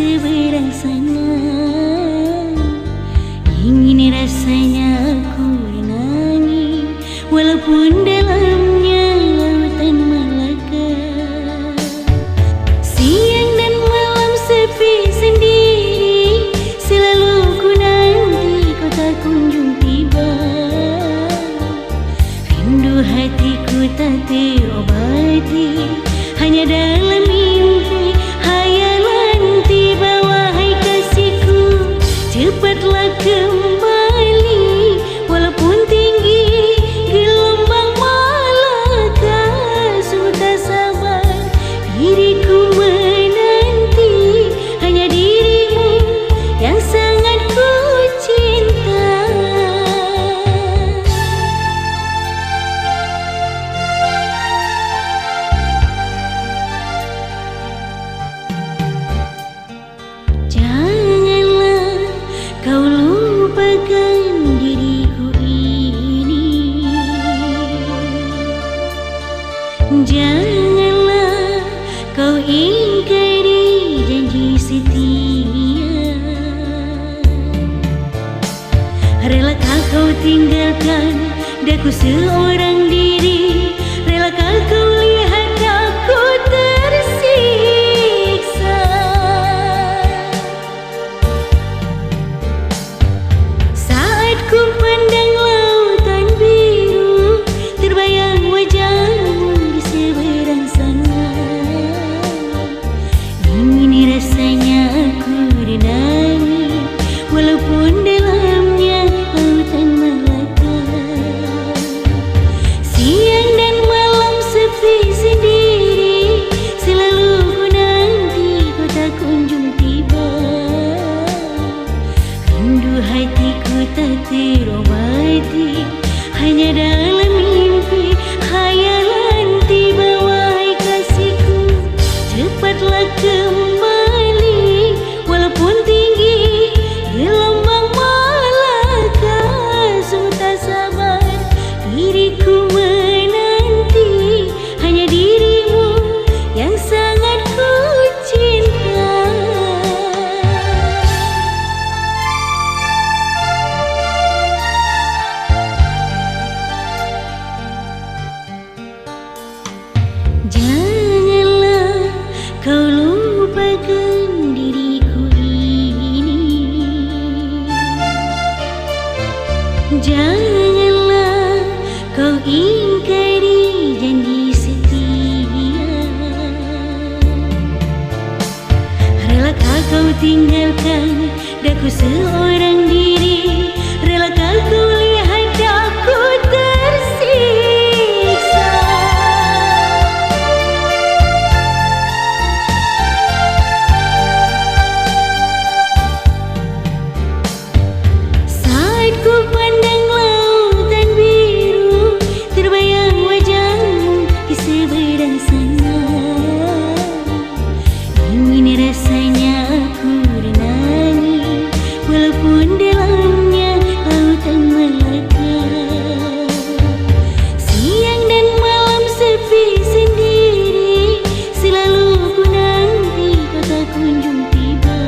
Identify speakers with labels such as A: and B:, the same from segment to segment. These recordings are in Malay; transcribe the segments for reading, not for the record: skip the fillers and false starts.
A: seberang sana. Ingin rasanya aku renangi, walaupun dalamnya lautan Malaka. Siang dan malam sepi sendiri, selalu ku nanti kau tak kunjung tiba. Rindu hatiku tak terobati, hanya dalam mimpi hayalan tiba. Wahai kasihku, cepatlah kembali, walaupun tinggi gelombang Malaka. Sungguh tak sabar diriku menanti, hanya dirimu yang sangat ku cinta. Janganlah kau lupakan diriku ini, janganlah kau ingkari janji setia. Relakah kau tinggalkan daku seorang diri? Relakah kau lihat aku tersiksa? Saat ku pandang lautan biru, terbayang wajahmu di seberang sana. Ingin rasanya aku renangi, walaupun dalamnya lautan Malaka. Siang dan malam sepi sendiri, selalu ku nanti kau tak kunjung tiba. Rindu hatiku tak terobati, hanya dalam mimpi hayalan tiba. Wahai kasihku, cepatlah kembali, walaupun tinggi gelombang Malaka. Sungguh tak sabar diriku menanti, hanya dirimu yang sangat ku cinta. Janganlah kau lupakan diriku ini, janganlah kau ingkari janji setia. Relakah kau tinggalkan daku seorang diri? Relakah kau lihat aku tersiksa? Saat ku pandang lautan biru, terbayang wajahmu di seberang sana. Ingin rasanya aku renangi, walaupun dalamnya lautan Malaka. Siang dan malam sepi sendiri, selalu ku nanti kau tak kunjung tiba.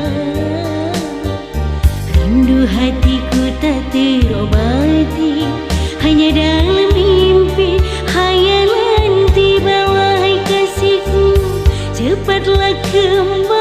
A: Rindu hatiku tak terobati, hanya dalam mimpi hayalan tiba. Wahai kasihku, cepatlah kembali,